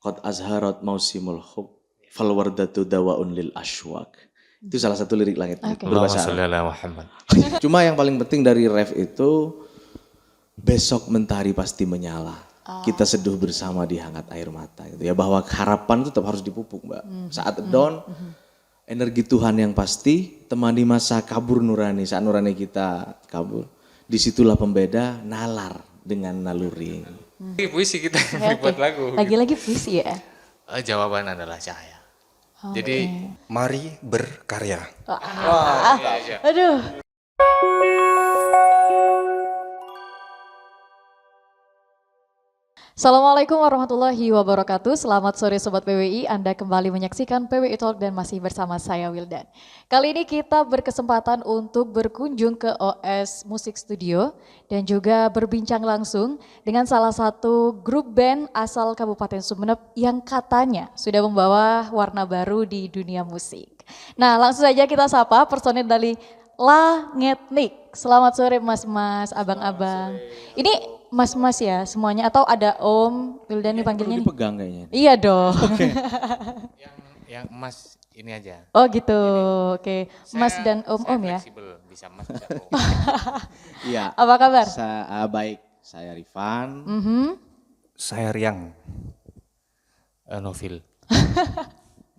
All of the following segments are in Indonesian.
Qad azharat mausimul hub fal wardatu dawaun lil ashwaq. Itu salah satu lirik Langit Nik Oke. berbahasa Arab. Allahumma sholli ala Muhammad. Cuma yang paling penting dari ref itu besok mentari pasti menyala. Kita seduh bersama di hangat air mata gitu ya, bahwa harapan itu tetap harus dipupuk, Mbak. Saat down energi Tuhan yang pasti temani masa kabur nurani, saat nurani kita kabur. Disitulah pembeda nalar dengan naluri. Ini puisi kita Oke. buat lagu. Lagi-lagi puisi ya. Jawaban adalah cahaya. Jadi Mari berkarya. Aduh. Assalamualaikum warahmatullahi wabarakatuh. Selamat sore Sobat PWI, Anda kembali menyaksikan PWI Talk dan masih bersama saya Wildan. Kali ini kita berkesempatan untuk berkunjung ke OS Musik Studio dan juga berbincang langsung dengan salah satu grup band asal Kabupaten Sumeneb yang katanya sudah membawa warna baru di dunia musik. Nah, langsung saja kita sapa personil dari Langit Nik. Selamat sore mas-mas, abang-abang. Ini mas-mas ya semuanya atau ada Om Wildan dipanggilnya nih? Dipegang kayaknya. Iya dong. yang emas ini aja. Oh gitu, oke. Mas dan Om ya. Fleksibel, bisa mas bisa om. Iya. Apa kabar? Baik, saya Rifan. Saya Riang. Novil.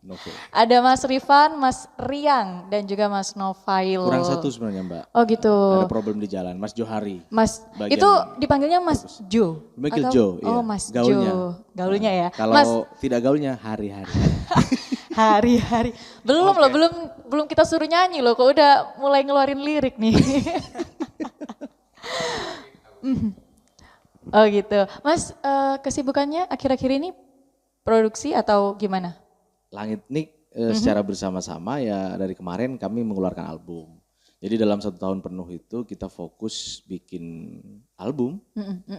Novel. Ada Mas Rifan, Mas Riang dan juga Mas Novail. Kurang satu sebenarnya, Mbak. Oh gitu. Ada problem di jalan, Mas Johari. Mas, Bagian itu dipanggilnya Mas Jo? Dipanggil Atau- Jo, iya. Oh Mas Gaulnya. Jo, gaulnya ya. Kalau Mas, tidak gaulnya hari-hari. hari-hari. Belum loh, belum kita suruh nyanyi loh, kok udah mulai ngeluarin lirik nih. Oh gitu. Mas, kesibukannya akhir-akhir ini produksi atau gimana? Langit Nik secara bersama-sama ya dari kemarin kami mengeluarkan album. Jadi dalam 1 tahun penuh itu kita fokus bikin album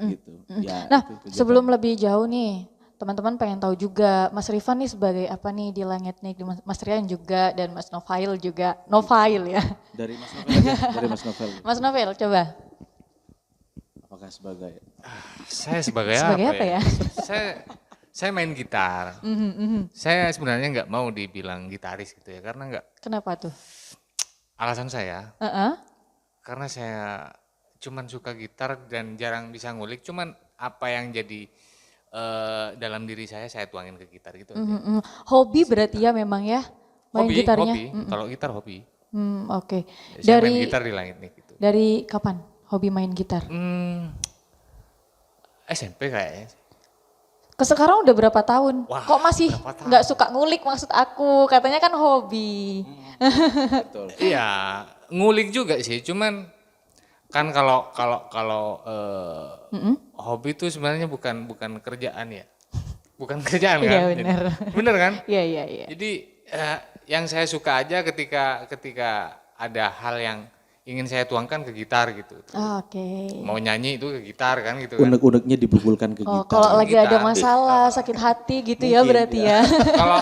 gitu. Ya, Nah, itu kegiatan. sebelum lebih jauh nih, teman-teman pengen tahu juga Mas Rifan nih sebagai apa nih di Langit Nik, Mas Rian juga dan Mas Novail juga. Novail ya. Dari Mas Novel aja, dari Mas Novel. Mas Novail coba. Apakah sebagai Saya sebagai, Sebagai apa ya? Saya main gitar. Saya sebenarnya nggak mau dibilang gitaris gitu ya, karena nggak. Kenapa tuh? Alasan saya, Heeh. karena saya cuman suka gitar dan jarang bisa ngulik. Cuman apa yang jadi dalam diri saya tuangin ke gitar gitu. aja. Hobi berarti ya memang ya main gitarnya. Hobi. Kalau gitar hobi. Oke. Saya main Dari gitar di Langit Nik gitu. dari kapan hobi main gitar? SMP kayaknya. Ke sekarang udah berapa tahun? Wah, Kok masih berapa tahun? nggak suka ngulik maksud aku? Katanya kan hobi. betul? Iya, ngulik juga sih. Cuman kan kalau hobi itu sebenarnya bukan kerjaan ya. Bukan kerjaan kan? Iya, Jadi- benar. bener kan? Iya, iya, iya. Jadi yang saya suka aja ketika ada hal yang ingin saya tuangkan ke gitar gitu. Oke. Mau nyanyi itu ke gitar kan gitu kan. Unek-uneknya dipukulkan ke Oh, gitar. kalau lagi ada Gitar. masalah, sakit hati gitu ya Mungkin, berarti ya.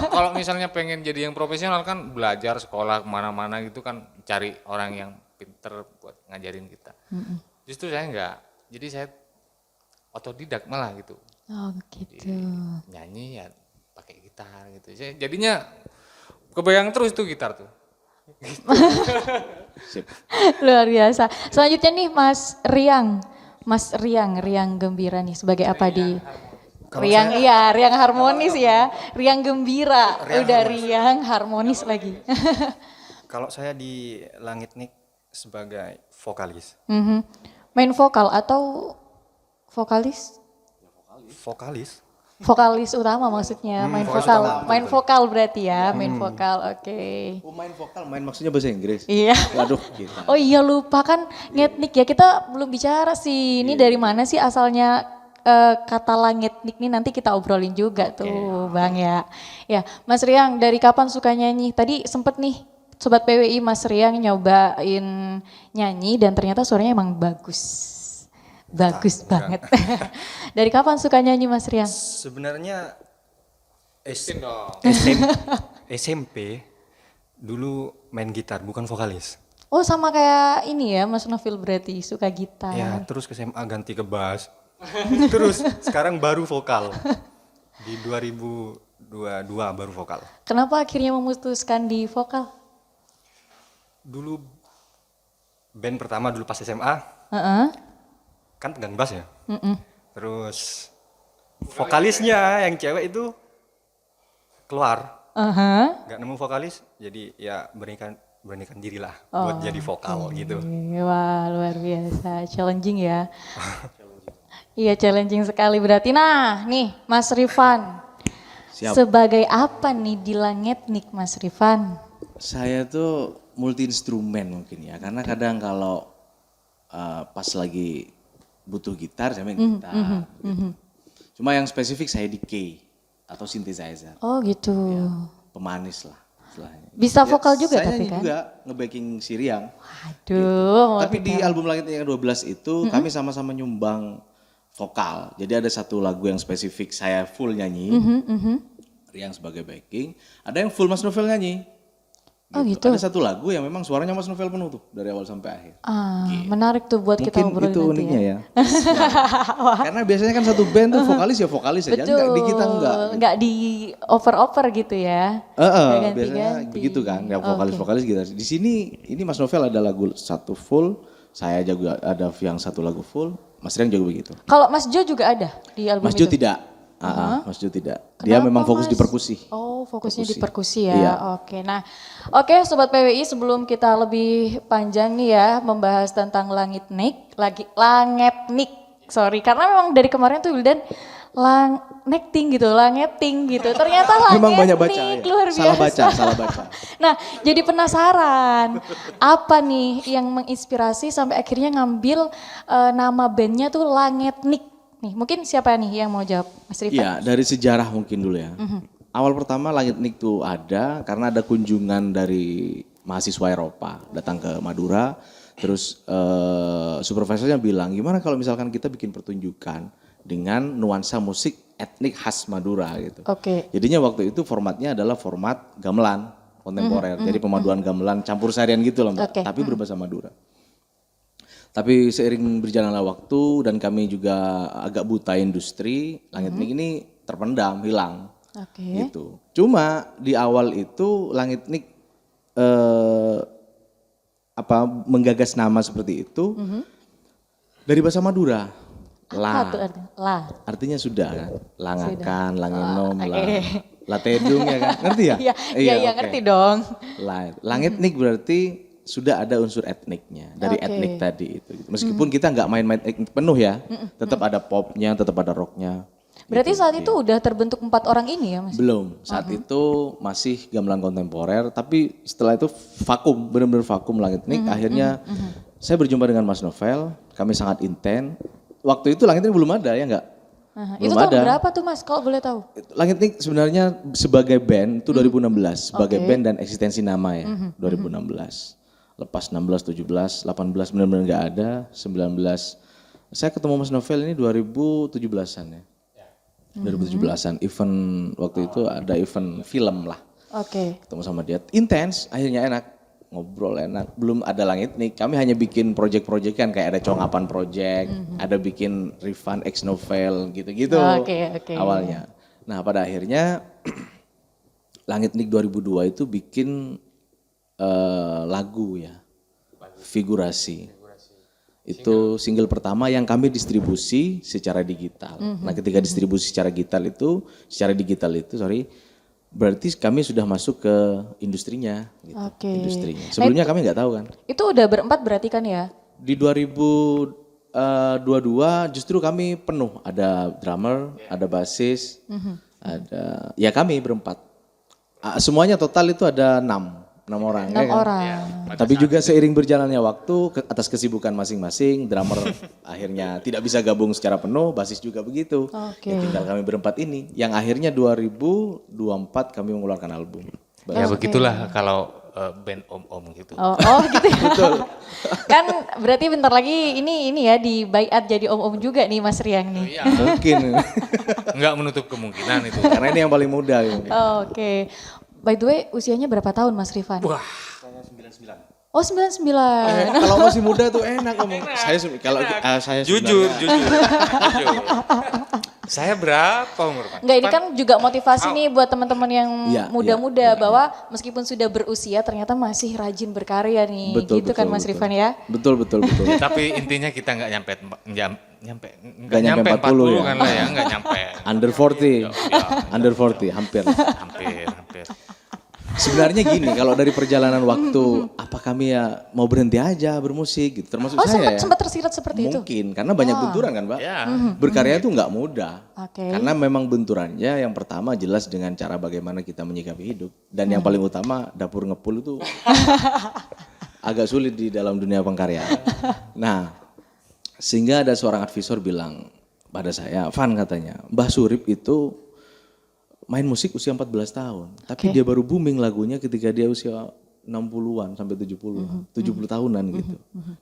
Kalau misalnya pengen jadi yang profesional kan belajar sekolah kemana-mana gitu kan cari orang yang pinter buat ngajarin kita. Justru saya enggak. Jadi saya otodidak malah gitu. Oh gitu. Nyanyi ya pakai gitar gitu. Saya jadinya kebayang terus tuh gitar tuh. Sip. Luar biasa. Selanjutnya nih Mas Riang. Mas Riang, Riang Gembira nih sebagai apa di Riang iya, Riang harmonis ya. Riang Gembira. Udah Riang harmonis lagi. Kalau saya di Langit Nik sebagai vokalis. Main vokal atau vokalis? Vokalis? Vokalis utama maksudnya, main vokalis vokal. utama. Main vokal berarti ya, main vokal. Oke. Main vokal, main maksudnya bahasa Inggris. Iya. Waduh, kita. Oh iya lupa kan Ngetnik ya, kita belum bicara sih. Ini dari mana sih asalnya kata Langitnik nih, nanti kita obrolin juga tuh Bang ya. Ya Mas Riang dari kapan suka nyanyi? Tadi sempet nih Sobat PWI Mas Riang nyobain nyanyi dan ternyata suaranya emang bagus. Bagus banget. Dari kapan suka nyanyi Mas Riang? Sebenarnya dong. SMP dulu main gitar, bukan vokalis. Oh sama kayak ini ya Mas Novil berarti suka gitar. Ya, terus ke SMA ganti ke bass. Terus sekarang baru vokal. Di 2022 baru vokal. Kenapa akhirnya memutuskan di vokal? Dulu band pertama dulu pas SMA Heeh. kan pegang bass ya. Terus vokalisnya yang cewek itu keluar, nggak nemu vokalis, jadi ya beranikan diri lah buat jadi vokal gitu. Wah, luar biasa, challenging ya. Iya, challenging sekali berarti. Nah, nih Mas Rifan. Siap. Sebagai apa nih di Langitnik Mas Rifan? Saya tuh multi instrumen mungkin ya, karena kadang kalau pas lagi butuh gitar saya main gitar. Gitu. Cuma yang spesifik saya di key atau synthesizer, Oh gitu. pemanis lah istilahnya. Bisa vokal juga saya tapi kan? juga nge-backing si Riang. Aduh. Tapi di album Langit yang 12 itu kami sama-sama nyumbang vokal. Jadi ada satu lagu yang spesifik saya full nyanyi, Riang sebagai backing. Ada yang full Mas Novel nyanyi. Oh gitu. Ada satu lagu yang memang suaranya Mas Novel penuh tuh dari awal sampai akhir. Menarik tuh buat kita Mungkin ngobrolin itu nanti uniknya ya. ya. Karena biasanya kan satu band tuh vokalis ya, Betul. enggak, di kita enggak. Enggak di over-over gitu ya. Nggak Biasanya ganti-ganti. begitu kan, ya vokalis gitu. Di sini ini Mas Novel ada lagu satu full, saya juga ada yang satu lagu full, Mas Riang juga begitu. Kalau Mas Jo juga ada di album Mas Jo itu? tidak. Mas Jo tidak. Dia Kenapa, memang fokus Mas? di perkusi. Oh, fokusnya di perkusi Perkusi. ya. Iya. Oke. Nah, oke Sobat PWI, sebelum kita lebih panjang nih ya membahas tentang Langitnik, sorry, karena memang dari kemarin tuh Wildan Langneting gitu. Ternyata Langitnik. Memang banyak baca ya. Luar biasa. Salah baca. Nah, jadi penasaran apa nih yang menginspirasi sampai akhirnya ngambil nama bandnya tuh Langitnik. Nih, mungkin siapa nih yang mau jawab, Mas Rifan? Iya, dari sejarah mungkin dulu ya. Awal pertama Langitnik tuh ada karena ada kunjungan dari mahasiswa Eropa datang ke Madura. Terus supervisornya bilang, gimana kalau misalkan kita bikin pertunjukan dengan nuansa musik etnik khas Madura gitu. Oke. Jadinya waktu itu formatnya adalah format gamelan kontemporer. Jadi pemaduan gamelan campur sarian gitu loh Mbak, Oke. tapi berbahasa Madura. Tapi seiring berjalannya waktu dan kami juga agak buta industri, Langitnik ini terpendam, hilang. Oke. Gitu. Cuma di awal itu Langitnik menggagas nama seperti itu dari bahasa Madura. Apa tuh artinya? Artinya sudah kan. Langakan, langenom, latedung ya kan. Ngerti ya? Iya, oke. ngerti dong. Langitnik berarti sudah ada unsur etniknya dari Oke. etnik tadi itu. Meskipun kita nggak main-main etnik penuh ya, tetap ada popnya, tetap ada rocknya. Berarti saat itu udah terbentuk 4 orang ini ya Mas? Belum, saat itu masih gamelan kontemporer, tapi setelah itu vakum, benar-benar vakum Langitnik. Akhirnya saya berjumpa dengan Mas Novel, kami sangat intens. Waktu itu Langitnik belum ada ya enggak? Itu tahun berapa tuh Mas kalau boleh tahu? Langitnik sebenarnya sebagai band itu 2016, sebagai band dan eksistensi nama ya, 2016. Lepas 16, 17, 18 benar-benar nggak ada, 19. Saya ketemu Mas Novel ini 2017-an ya. 2017-an, event waktu itu ada event film lah. Oke. Ketemu sama dia, intens, akhirnya enak, ngobrol enak. Belum ada Langitnik, kami hanya bikin project-project kan, kayak ada Congapan Project, ada bikin Rifan X Novel gitu-gitu Oke. awalnya. Nah pada akhirnya Langitnik 2002 itu bikin lagu ya, Figurasi. Itu single pertama yang kami distribusi secara digital. Nah ketika distribusi secara digital itu, berarti kami sudah masuk ke industrinya. Gitu, Oke. industrinya. Sebelumnya kami nggak tahu kan. Itu udah berempat berarti kan ya? Di 2022 justru kami penuh, ada drummer, ada bassis, ada ya kami berempat. Semuanya total itu ada 6 orang. 6 orang. Tapi juga seiring berjalannya waktu atas kesibukan masing-masing, drummer akhirnya tidak bisa gabung secara penuh, basis juga begitu. Oke. Ya tinggal kami berempat ini. Yang akhirnya 2024 kami mengeluarkan album. Ya begitulah kalau band om-om gitu. Oh gitu ya. Betul. Kan berarti bentar lagi ini ya di baiat jadi om-om juga nih Mas Riang nih. Iya, Mungkin. nggak menutup kemungkinan itu. Karena ini yang paling muda. Gitu. Oke. By the way, usianya berapa tahun Mas Rifan? Wah, Saya 99. Oh 99. Kalau masih muda tuh enak ngomong. Saya kalau saya jujur. Saya berapa umur Pak? Enggak, ini kan juga motivasi nih buat teman-teman yang Iya, muda-muda bahwa meskipun sudah berusia ternyata masih rajin berkarya nih. Gitu kan Mas betul. Rifan ya? Betul. Ya, tapi intinya kita nggak nyampe Nggak nggak nyampe nyampe 40 ya? kan lah ya, nggak nyampe. Under 40. Ya, Under 40 hampir. hampir. Sebenarnya gini, kalau dari perjalanan waktu, apa kami ya mau berhenti aja bermusik gitu, termasuk Oh saya ya. sempat tersirat seperti itu? Mungkin, karena banyak benturan kan Mbak. Ya. Berkarya itu nggak mudah. Oke. Karena memang benturannya yang pertama jelas dengan cara bagaimana kita menyikapi hidup. Dan yang paling utama dapur ngepul itu agak sulit di dalam dunia pengkaryaan. Nah, sehingga ada seorang advisor bilang pada saya, Van katanya, Mbah Surip itu main musik usia 14 tahun. Tapi dia baru booming lagunya ketika dia usia 60-an sampai 70 tahunan gitu.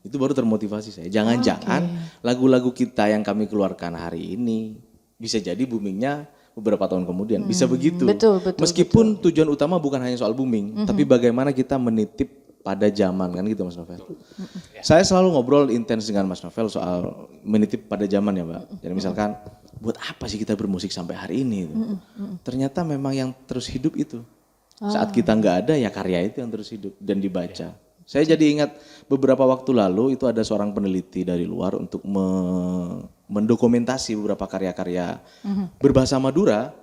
Itu baru termotivasi saya. Jangan-jangan lagu-lagu kita yang kami keluarkan hari ini bisa jadi boomingnya beberapa tahun kemudian. Bisa begitu. Betul. Meskipun tujuan utama bukan hanya soal booming, tapi bagaimana kita menitip pada zaman kan gitu Mas Novel. Saya selalu ngobrol intens dengan Mas Novel soal menitip pada zaman ya Mbak. Jadi misalkan buat apa sih kita bermusik sampai hari ini? Ternyata memang yang terus hidup itu. Saat kita nggak ada ya karya itu yang terus hidup dan dibaca. Saya jadi ingat beberapa waktu lalu itu ada seorang peneliti dari luar untuk mendokumentasi beberapa karya-karya berbahasa Madura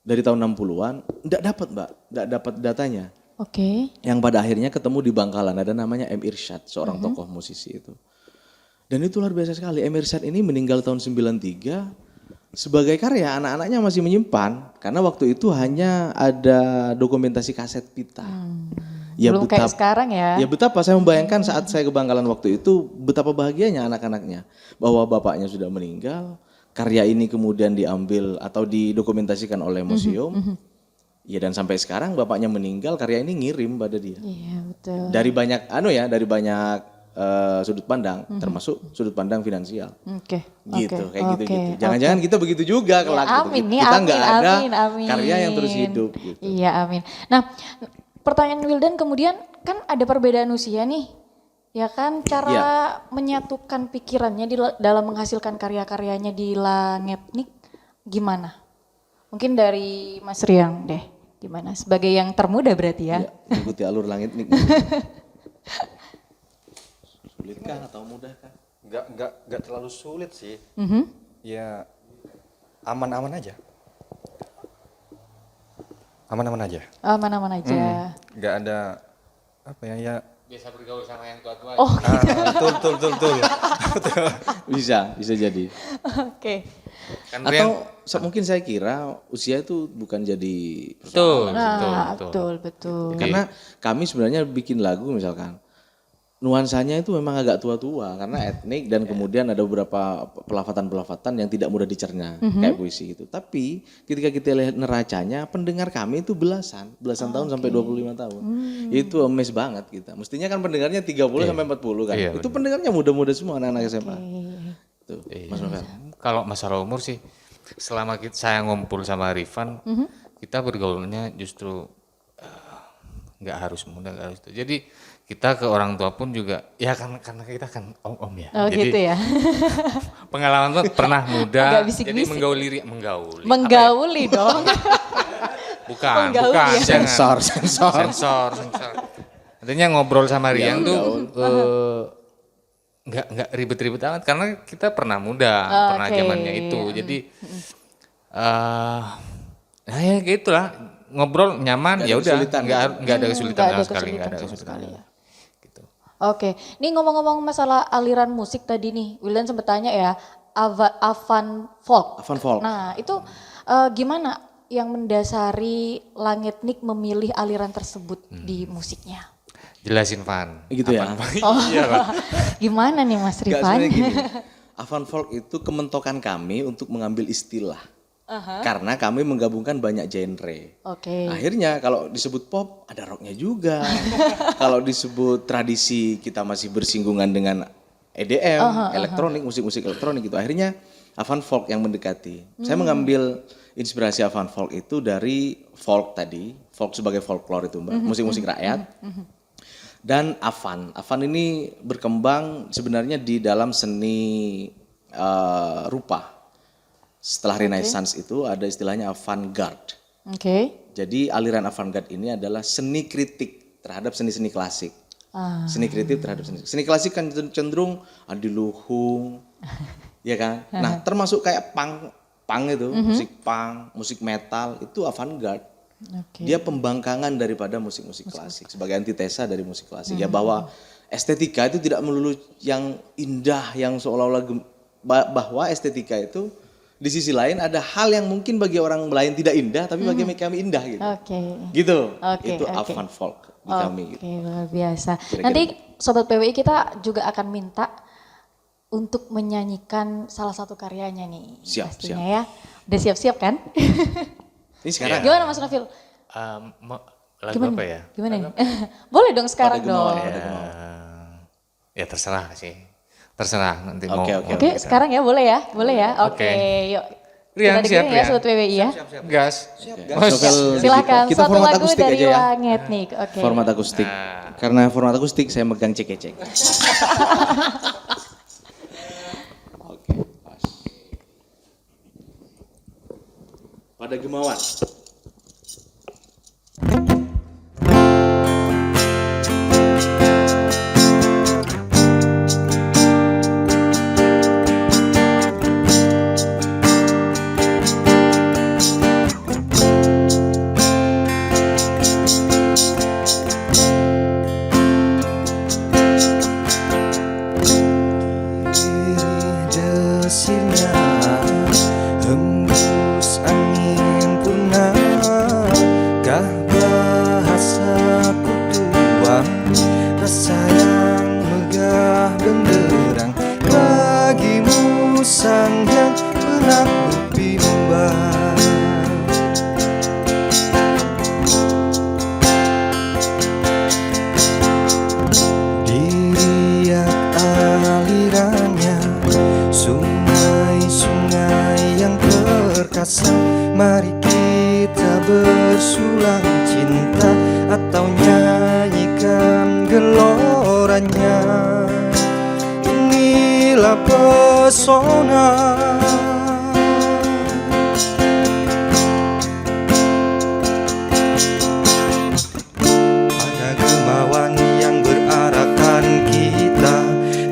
dari tahun 60-an. Nggak dapat Mbak, nggak dapat datanya. Oke. Yang pada akhirnya ketemu di Bangkalan, ada namanya M. Irsyad, seorang tokoh musisi itu. Dan itu luar biasa sekali, M. Irsyad ini meninggal tahun 93, sebagai karya anak-anaknya masih menyimpan, karena waktu itu hanya ada dokumentasi kaset pita. Ya, Belum kayak sekarang ya. Ya betapa saya membayangkan saat saya ke Bangkalan waktu itu, betapa bahagianya anak-anaknya. Bahwa bapaknya sudah meninggal, karya ini kemudian diambil atau didokumentasikan oleh museum. Ya dan sampai sekarang bapaknya meninggal, karya ini ngirim pada dia. Iya betul. Dari banyak dari banyak sudut pandang, termasuk sudut pandang finansial. Oke. Gitu, kayak gitu-gitu. Jangan-jangan kita begitu juga kelak gitu. Amin nih, Kita nggak ada amin. karya yang terus hidup gitu. Iya amin. Nah pertanyaan Wildan kemudian kan ada perbedaan usia nih. Ya kan cara menyatukan pikirannya dalam menghasilkan karya-karyanya di Langetnik gimana? Mungkin dari Mas Riang deh. Gimana? Sebagai yang termuda berarti ya? Ya, ikuti alur langit nih. Sulitkah atau mudahkah? Nggak terlalu sulit sih. Ya aman-aman aja. Aman-aman aja. Aman-aman aja. Nggak ada apa ya Biasa bergaul sama yang tua-tua. Oh betul. Bisa jadi. oke. Kan Rian, Atau mungkin saya kira usia itu bukan jadi betul. Nah betul. karena kami sebenarnya bikin lagu misalkan nuansanya itu memang agak tua-tua karena etnik dan kemudian ada beberapa pelafatan-pelafatan yang tidak mudah dicerna kayak puisi gitu. Tapi ketika kita lihat neracanya pendengar kami itu belasan tahun sampai 25 tahun. Itu amazed banget kita. Mestinya kan pendengarnya 30 sampai 40 kan. Iya, Itu pendengarnya muda-muda semua anak-anak SMA. Tuh, Mas Novel. Kalau masalah umur sih, selama saya ngumpul sama Rifan, kita bergaulnya justru nggak harus muda, nggak harus itu. Jadi kita ke orang tua pun juga, ya karena kita kan om-om ya. Oh jadi gitu ya. pengalaman tuh pernah muda, Agak jadi bisik-bisik. menggauli. Menggauli dong. Bukan, Menggauli ya. jangan. Sensor. Sensor. Artinya ngobrol sama Riang tuh nggak ribet-ribet amat karena kita pernah muda, pernah zamannya itu. Jadi nah ya gitulah, ngobrol nyaman ya udah, nggak ada kesulitan sama sekali, nggak ada kesulitan. Gitu. Oke, ini ngomong-ngomong masalah aliran musik tadi nih, Wildan sempat tanya ya, Avan Folk. Avan Folk. Nah itu gimana yang mendasari Langetnik memilih aliran tersebut di musiknya? Jelasin Van. Gitu ya. Iya Pak. Gimana nih Mas Enggak, Rifan? sebenarnya gini. Avan Folk itu kementokan kami untuk mengambil istilah. Karena kami menggabungkan banyak genre. Oke. Akhirnya kalau disebut pop ada rocknya juga. Kalau disebut tradisi kita masih bersinggungan dengan EDM, elektronik, musik-musik elektronik gitu. Akhirnya Avan Folk yang mendekati. Saya mengambil inspirasi Avan Folk itu dari folk tadi, folk sebagai folklore itu Mbak, musik-musik rakyat. Dan Avan ini berkembang sebenarnya di dalam seni rupa. Setelah Renaissance itu ada istilahnya avant-garde. Oke. Jadi aliran avant-garde ini adalah seni kritik terhadap seni-seni klasik. Seni kritik terhadap seni klasik kan cenderung adiluhung, ya kan? Nah, termasuk kayak punk itu, musik punk, musik metal itu avant-garde. Oke. Dia pembangkangan daripada musik-musik klasik sebagai antitesa dari musik klasik. Ya bahwa estetika itu tidak melulu yang indah, yang seolah-olah bahwa estetika itu di sisi lain ada hal yang mungkin bagi orang lain tidak indah, tapi bagi kami indah gitu. Oke. Gitu. Oke, Itu oke. avant folk di kami. Gitu. Oke, luar biasa. Kira-kira Nanti Sobat PWI kita juga akan minta untuk menyanyikan salah satu karyanya nih. Siap, pastinya ya. Udah siap-siap kan? Ini sekarang. Gimana Mas Nafil? Lagu Gimana? apa ya? Gimana nih? Boleh dong sekarang Pada Gemawan, dong. Pada Gemawan. Ya terserah sih. Terserah nanti mau. Oke. Oke, sekarang ya boleh ya? Boleh ya? Oke, Oke. yuk. Rian, Kita siap, dengerin ya Rian? Sobat PWI ya. Gas. Novel Silakan kita satu format lagu akustik dari aja ya. Langit nih. Oke. Format akustik. Karena format akustik saya megang cek-cek. Oke, pas. Pada Gemawan. Desirnya hembus angin punah, kah bahasaku tuang, rasa yang megah benderang bagimu sang yang pernah bimbang. Diriak alirannya sungai-sungai yang perkasa, mari kita bersulang cinta atau nyanyikan geloranya. Inilah pesona pada kemauan yang berarakan kita,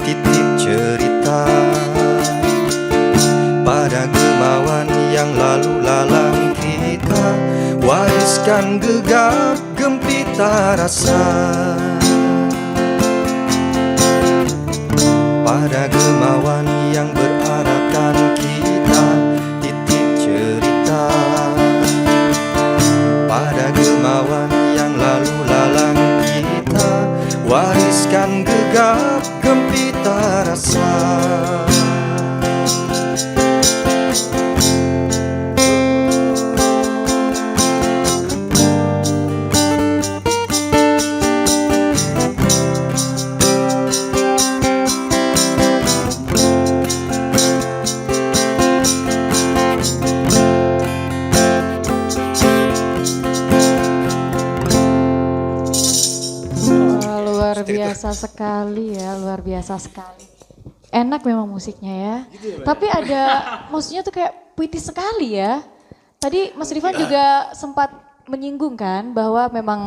titip cerita pada kemauan yang lalu lalang kita, wariskan gegap gempita rasa. Pada kemauan yang berarakan kita, titip cerita pada kemauan yang lalu lalang kita, wariskan gegap gempita rasa. Wah, luar biasa sekali ya, luar biasa sekali. Enak memang musiknya ya. Tapi ada, maksudnya tuh kayak puitis sekali ya. Tadi Mas Rifan juga sempat menyinggung kan bahwa memang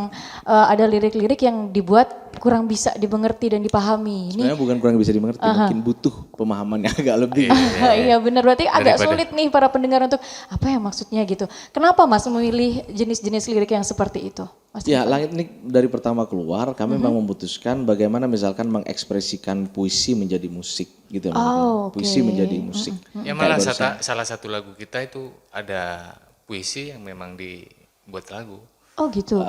ada lirik-lirik yang dibuat kurang bisa dimengerti dan dipahami. Ini Sebenarnya bukan kurang bisa dimengerti, mungkin butuh pemahaman yang agak lebih. iya benar, berarti agak Daripada- sulit nih para pendengar untuk apa ya maksudnya gitu. Kenapa Mas memilih jenis-jenis lirik yang seperti itu? Mas Ya, Rifan? Langit ini dari pertama keluar, kami memang memutuskan bagaimana misalkan mengekspresikan puisi menjadi musik gitu. Oh, Puisi oke. menjadi musik. Ya malah salah satu lagu kita itu ada puisi yang memang dibuat lagu. Oh gitu.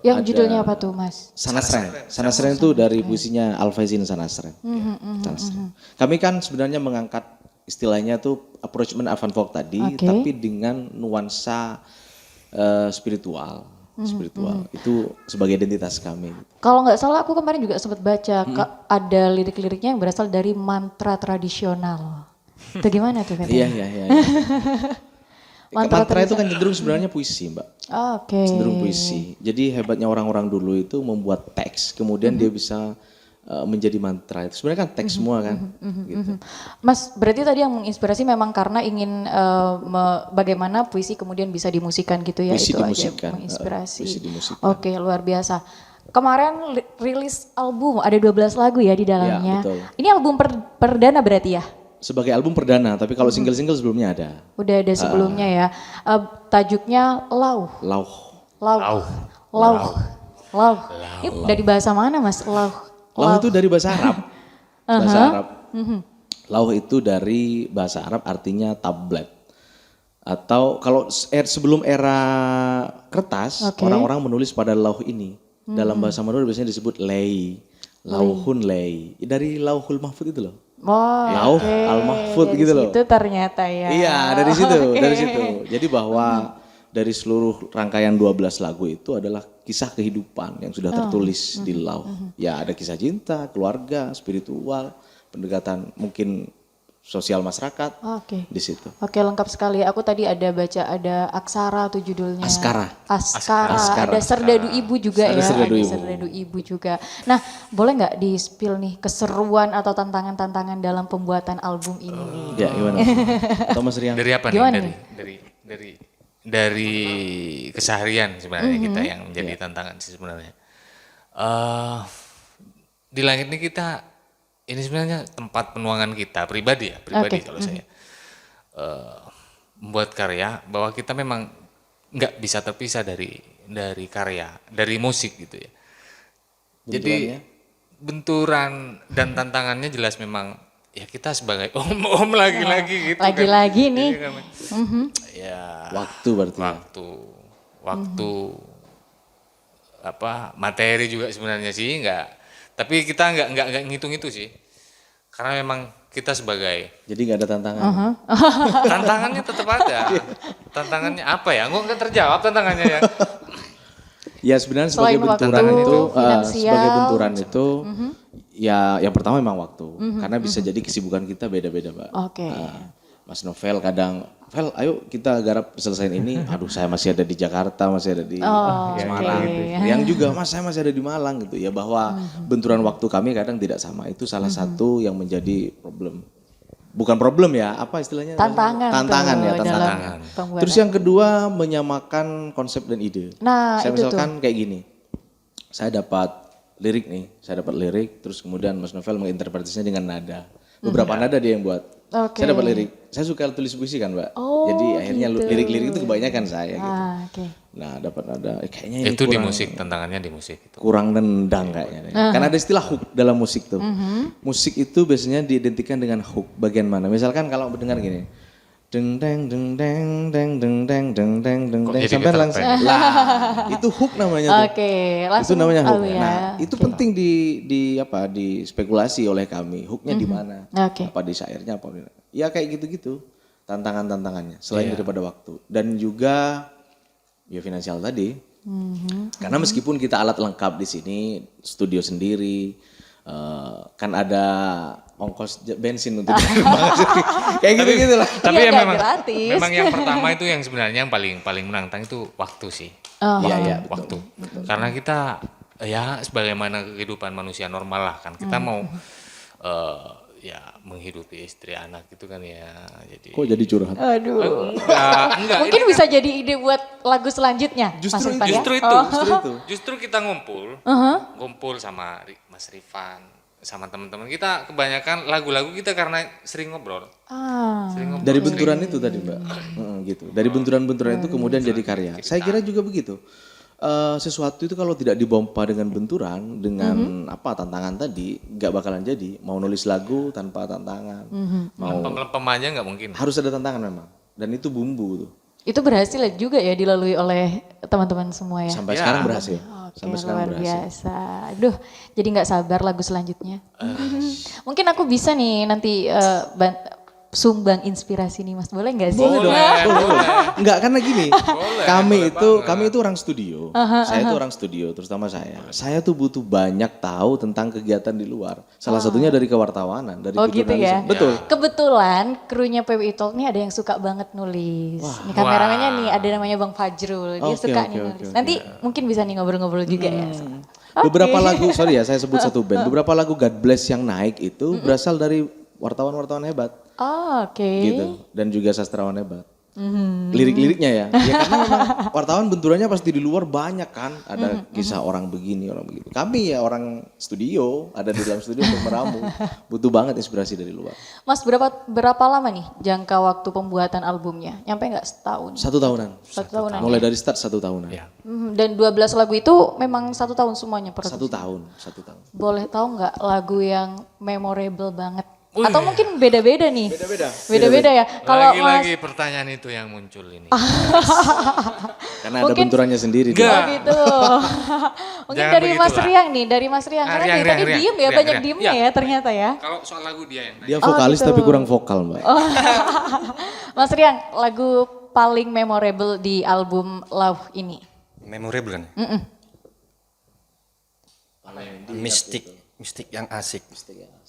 Yang judulnya apa tuh Mas? Sanasren. Sanasren itu dari puisinya Alfaizin Sanasren. Ya, Sanasren. Kami kan sebenarnya mengangkat istilahnya tuh approachment avant folk tadi, Oke. tapi dengan nuansa spiritual. Spiritual itu sebagai identitas kami. Kalau nggak salah aku kemarin juga sempat baca ada lirik-liriknya yang berasal dari mantra tradisional. Itu gimana tuh katanya? Iya. Mantra Mantra itu kan cenderung sebenarnya puisi, Mbak. Oh, oke. Cenderung puisi. Jadi hebatnya orang-orang dulu itu membuat teks, kemudian dia bisa menjadi mantra itu. Sebenarnya kan teks semua kan. Gitu. Mas, berarti tadi yang menginspirasi memang karena ingin bagaimana puisi kemudian bisa dimusikan gitu ya, Puisi itu aja dimusikan, menginspirasi. puisi dimusikan. Oke, luar biasa. Kemarin rilis album, ada 12 lagu ya di dalamnya. betul. Ini album perdana berarti ya? Sebagai album perdana, tapi kalau single-single sebelumnya ada. Udah ada sebelumnya ya. Tajuknya Lauh. Lauh. Lauh. Lauh. Lauh. Ini dari bahasa mana Mas? Lauh. Lauh itu dari bahasa Arab. Bahasa Arab. Lauh itu dari bahasa Arab artinya tablet. Atau kalau sebelum era kertas, orang-orang menulis pada lauh ini. Dalam bahasa Madura biasanya disebut lei. Lauhun lei. Dari lauhul mahfud itu loh. Oh, Lauh al-mahfud gitu loh. Itu ternyata ya. Iya, dari situ, dari situ. Jadi bahwa dari seluruh rangkaian 12 lagu itu adalah kisah kehidupan yang sudah tertulis di lauh. Ya, ada kisah cinta, keluarga, spiritual, pendekatan mungkin sosial masyarakat Oke. di situ. Oke, lengkap sekali. Aku tadi ada baca ada Aksara tuh judulnya. Askara. Askara. Ada Serdadu Ibu juga Ada ya. Serdadu Ada Ibu. Serdadu Ibu juga. Nah, boleh nggak di-spill nih keseruan atau tantangan-tantangan dalam pembuatan album ini nih? Ya, gimana? Thomas Riang. Dari apa Gimana nih? Dari keseharian sebenarnya kita yang menjadi tantangan sih sebenarnya. Di langit ini ini sebenarnya tempat penuangan kita pribadi kalau saya membuat karya, bahwa kita memang nggak bisa terpisah dari karya, dari musik gitu ya. Jadi benturan dan tantangannya jelas memang ya kita sebagai om lagi-lagi gitu Lagi-lagi kan. nih. Jadi kan, ya Waktu berarti. Ya. waktu materi juga sebenarnya sih enggak, tapi kita enggak ngitung itu sih, karena memang kita sebagai Jadi nggak ada tantangan. tantangannya tetap ada. Tantangannya apa ya? Enggak terjawab tantangannya ya. Ya sebenarnya sebagai Selain waktu, benturan itu, finansial, sebagai benturan itu, ya yang pertama memang waktu, karena bisa jadi kesibukan kita beda-beda, Mbak. Oke. Mas Novel kadang, Vel, ayo kita garap selesaiin ini. Aduh, saya masih ada di Jakarta, masih ada di Semarang. oke. Yang juga, Mas saya masih ada di Malang gitu ya. Bahwa benturan waktu kami kadang tidak sama. Itu salah satu yang menjadi problem. Bukan problem ya, apa istilahnya? Tantangan ya, tuh dalam tantangan. pembuatan. Terus yang kedua menyamakan konsep dan ide. Nah, Saya itu misalkan kayak gini, saya dapat lirik, terus kemudian Mas Novel menginterpretasinya dengan nada. Beberapa nada dia yang buat. Oke. Saya dapat lirik, saya suka tulis puisi kan Mbak. Oh, jadi akhirnya gitu. lirik-lirik itu kebanyakan saya gitu. Oke. Nah dapat nada, kayaknya ini Itu di kurang, musik, tantangannya di musik itu. kurang nendang kayaknya. Karena ada istilah hook dalam musik tuh. Musik itu biasanya diidentikan dengan hook bagian mana. Misalkan kalau mendengar gini, deng deng deng deng deng deng deng deng deng deng Kok deng jadi sampai gitar langsung. pen? Lah, itu hook namanya tuh. Oke, Itu langsung namanya hook. tahu ya. Nah, itu penting di spekulasi oleh kami. Hooknya di mana? Oke. Apa di syairnya apa? Ya kayak gitu-gitu. Tantangannya selain daripada waktu dan juga ya finansial tadi. Karena meskipun kita alat lengkap di sini, studio sendiri, kan ada ongkos bensin untuk kayak gitu-gitu lah. Tapi Iya, ya nggak memang gratis. memang yang pertama itu yang sebenarnya yang paling menantang itu waktu sih. Iya, Waktu. Karena kita ya sebagaimana kehidupan manusia normal lah kan, kita mau ya menghidupi istri anak gitu kan ya. Jadi Kok jadi curhat? Aduh. enggak Mungkin bisa jadi ide buat lagu selanjutnya, Justru Mas Irfan ya? justru itu. Justru kita ngumpul sama Mas Rifan, sama teman-teman kita, kebanyakan lagu-lagu kita karena sering ngobrol. Sering ngobrol. Dari benturan itu tadi Mbak. Gitu. Dari benturan-benturan itu kemudian jadi karya. Saya kira juga begitu. Sesuatu itu kalau tidak dibompa dengan benturan, dengan tantangan tadi, nggak bakalan jadi. Mau nulis lagu tanpa tantangan, Lempem aja nggak mungkin. harus ada tantangan memang. Dan itu bumbu tuh. Itu berhasil juga ya dilalui oleh teman-teman semua ya? Sampai Ya. sekarang berhasil. Oke, Sampai sekarang luar berhasil. biasa. Aduh, jadi nggak sabar lagu selanjutnya. Mungkin aku bisa nih nanti sumbang inspirasi nih Mas, boleh nggak sih? Boleh. Enggak, karena gini, boleh kami itu orang studio, saya itu orang studio, terutama saya tuh butuh banyak tahu tentang kegiatan di luar. Salah satunya dari kewartawanan, dari Oh gitu ya? kejurnalisan. Betul. Kebetulan krunya PWI Talk nih ada yang suka banget nulis. Nih kameramennya nih ada namanya Bang Fajrul, dia Oke, suka oke, nih oke, nulis. oke. Nanti mungkin bisa nih ngobrol-ngobrol juga ya. Beberapa lagu, sorry ya saya sebut satu band. Beberapa lagu God Bless yang naik itu berasal dari wartawan-wartawan hebat. Oh, oke. Gitu. Dan juga sastrawan hebat. Lirik-liriknya ya. Ya karena memang wartawan benturannya pasti di luar banyak kan. Ada kisah orang begini, orang begitu. Kami ya orang studio, ada di dalam studio untuk meramu. Butuh banget inspirasi dari luar. Mas berapa lama nih jangka waktu pembuatan albumnya? Nyampe nggak setahun? 1 tahunan. 1 tahunan. Mulai dari start 1 tahunan. Ya. Dan 12 lagu itu memang 1 tahun semuanya produksi? 1 tahun, 1 tahun. Boleh tahu nggak lagu yang memorable banget? Atau mungkin beda-beda nih? Beda-beda ya. Kalau Lagi-lagi pertanyaan itu yang muncul ini. Karena ada benturannya sendiri. Enggak. Oh gitu. Mungkin Jangan dari Mas begitulah. Riang nih, dari Mas Riang. Karena dari tadi diem ya, banyak Riang. diemnya ya ternyata ya. Kalau soal lagu dia yang Dia vokalis gitu. tapi kurang vokal Mbak. Mas Riang, lagu paling memorable di album Love ini? Memorable kan? Mistik yang asik.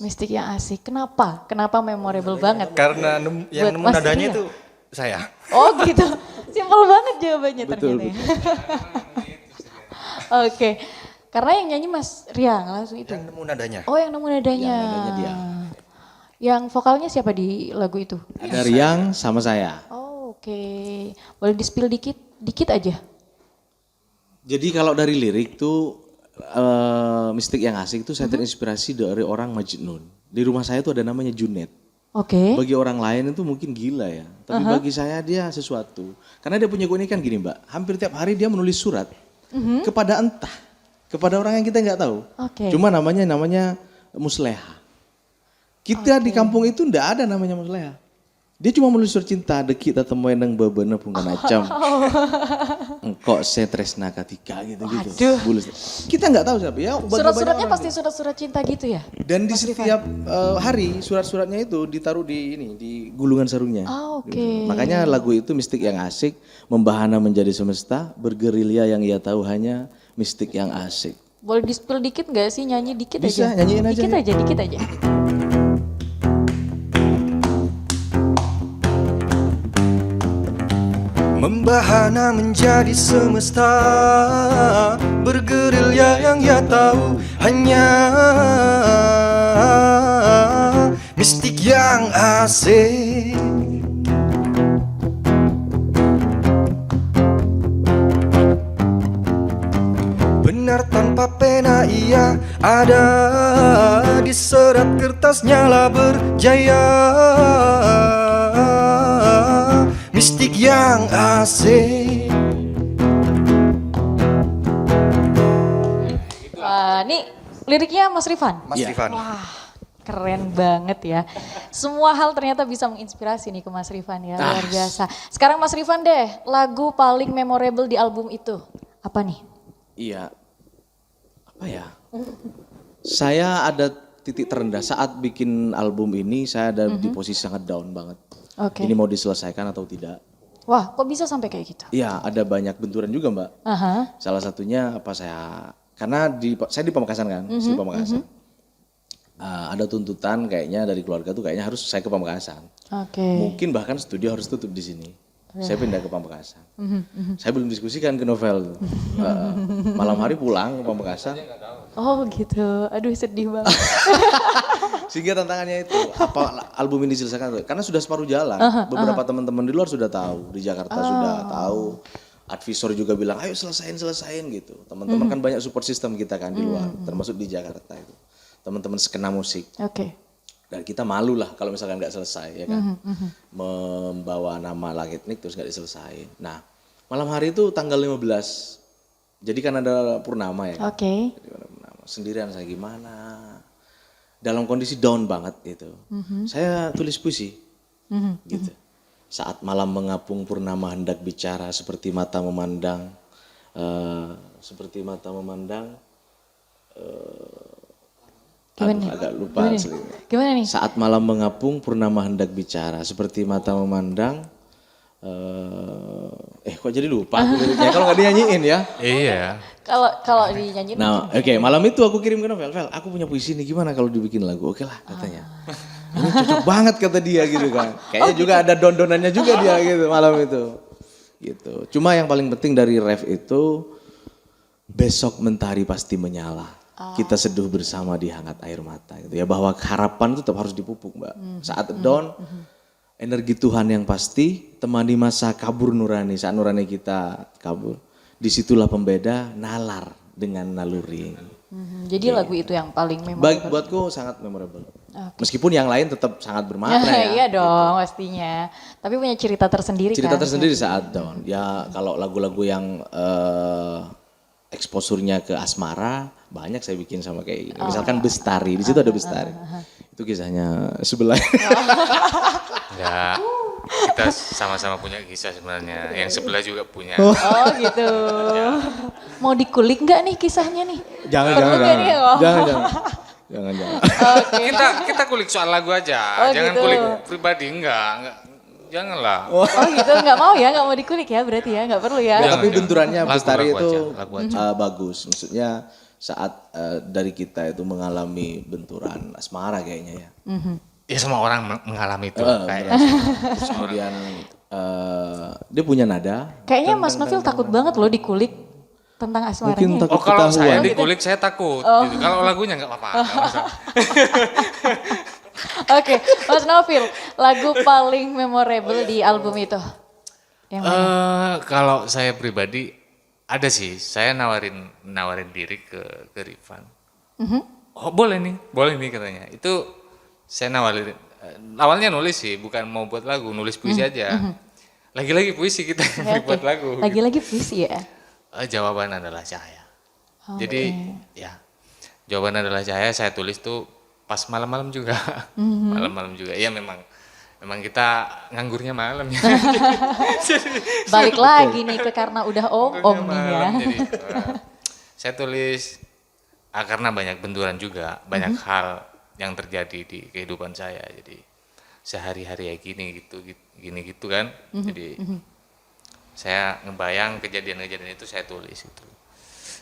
Mistik yang asik. Kenapa? Kenapa memorable banget? Karena yang Buat nemu Mas nadanya Rian. itu saya. Oh gitu. Simpel banget jawabannya Betul, ternyata. Ya. Oke. Karena yang nyanyi Mas Riang langsung itu. Yang nemu nadanya. Oh yang nemu nadanya. Yang nadanya dia. Yang vokalnya siapa di lagu itu? Ada Riang sama saya. Oh, oke. Boleh di-spill dikit aja. Jadi kalau dari lirik tuh mistik yang asik tuh saya terinspirasi dari orang Majnun. Di rumah saya tuh ada namanya Junet. Oke. Bagi orang lain itu mungkin gila ya. Tapi bagi saya dia sesuatu. Karena dia punya keunikan gini Mbak. Hampir tiap hari dia menulis surat kepada entah. Kepada orang yang kita nggak tahu. Oke. Cuma namanya Musleha. Kita di kampung itu ndak ada namanya Musleha. Dia cuma menulis surat cinta, deki tatemu eneng bebeuna pungan acam. Engkau setresna katika gitu-gitu. Waduh. Bulus. Kita nggak tahu siapa ya. Surat-suratnya pasti surat-surat cinta gitu ya? Dan di setiap hari surat-suratnya itu ditaruh di gulungan sarungnya. Oh, oke. Gitu. Makanya lagu itu mistik yang asik, membahana menjadi semesta, bergerilya yang ia tahu hanya mistik yang asik. Boleh di-spill dikit gak sih? Nyanyi dikit Bisa, aja? nyanyiin aja. Dikit aja. Membahana menjadi semesta, bergerilya yang ia tahu hanya mistik yang asik. Benar tanpa pena ia ada, di serat kertas nyala berjaya. Mistik yang asik. Wah, ini liriknya Mas Rifan? Mas Rifan. Wah, keren banget ya. Semua hal ternyata bisa menginspirasi nih ke Mas Rifan ya, luar biasa. Sekarang Mas Rifan deh, lagu paling memorable di album itu, apa nih? Iya. Apa ya? Saya ada titik terendah saat bikin album ini, saya ada di posisi sangat down banget. Oke. Ini mau diselesaikan atau tidak? Wah, kok bisa sampai kayak gitu? Iya, ada banyak benturan juga Mbak. Aha. Salah satunya karena saya di Pamekasan kan, di Pamekasan. Ada tuntutan kayaknya dari keluarga tuh kayaknya harus saya ke Pamekasan. Oke. Mungkin bahkan studio harus tutup di sini. Saya pindah ke Pamekasan. Saya belum diskusikan ke Novel. Malam hari pulang ke Pamekasan. Oh gitu, aduh sedih banget. Sehingga tantangannya itu apa album ini diselesaikan karena sudah separuh jalan. Beberapa teman-teman di luar sudah tahu, di Jakarta sudah tahu. Advisor juga bilang, ayo selesain gitu. Teman-teman kan banyak support system kita kan di luar, termasuk di Jakarta itu. Teman-teman skena musik. Oke. Dan kita malu lah kalau misalkan nggak selesai ya kan. Membawa nama Langitnik terus nggak diselesain. Nah malam hari itu tanggal 15. Jadi kan ada purnama ya. Oke. Jadi ada purnama. Sendirian saya gimana. Dalam kondisi down banget gitu. Saya tulis puisi gitu. Saat malam mengapung purnama hendak bicara seperti mata memandang. Seperti mata memandang. Gimana? Agak lupa asli. Gimana nih? Saat malam mengapung purnama hendak bicara seperti mata memandang. Kok jadi lupa aku liriknya kalau nggak dinyanyiin ya. Iya. Kalau dinyanyiin. Nah, oke, malam itu aku kirim ke Novel, aku punya puisi nih gimana kalau dibikin lagu? Oke lah katanya. Ini cocok banget kata dia gitu kan. Kayaknya juga ada don-donannya juga dia gitu malam itu. Gitu. Cuma yang paling penting dari ref itu besok mentari pasti menyala. Kita seduh bersama di hangat air mata gitu ya, bahwa harapan itu tetap harus dipupuk, Mbak. Saat dawn, energi Tuhan yang pasti temani masa kabur nurani. Saat nurani kita kabur, disitulah pembeda nalar dengan naluri. Jadi lagu itu yang paling memorable. Buatku sangat memorable. Meskipun yang lain tetap sangat bermakna ya. Iya dong pastinya. Tapi punya cerita tersendiri Cerita kan. tersendiri saat dawn. Ya kalau lagu-lagu yang eksposurnya ke asmara banyak saya bikin sama kayak gini. Misalkan Bestari, di situ ada Bestari. Itu kisahnya sebelah. Enggak, kita sama-sama punya kisah sebenarnya. Yang sebelah juga punya. Oh gitu. Mau dikulik nggak nih kisahnya nih? Jangan. Kita kulik soal lagu aja, jangan gitu. kulik pribadi, enggak. Janganlah. Oh gitu, nggak mau ya, nggak mau dikulik ya berarti ya, nggak perlu ya. Tapi Jangan. benturannya Lagu Bestari aja, itu lagu aja. bagus. Maksudnya saat dari kita itu mengalami benturan asmara kayaknya ya. Ya semua orang mengalami itu. Kayak Terus kemudian dia punya nada. Kayaknya Mas Novil takut banget loh dikulik tentang asmaranya. Mungkin takut Oh kalau ketahuan. saya dikulik saya takut. Gitu. Kalau lagunya nggak apa-apa. nggak masalah. Oke, Mas Novil, lagu paling memorable di album itu? Yang mana? Kalau saya pribadi ada sih, saya nawarin diri ke Rifan. Oh boleh nih katanya. Itu saya nawarin, awalnya nulis sih, bukan mau buat lagu, nulis puisi aja. Lagi-lagi puisi kita buat lagu. Lagi-lagi puisi ya? Jawaban adalah cahaya. Jadi ya jawaban adalah cahaya saya tulis tuh pas malam-malam juga. Malam-malam juga. Ya memang kita nganggurnya malam ya. Balik lagi nih ke karena udah om nih ya. Malam, jadi, saya tulis karena banyak benturan juga, banyak hal yang terjadi di kehidupan saya. Jadi sehari-hari ya gini gitu kan. Jadi saya ngebayang kejadian-kejadian itu saya tulis itu.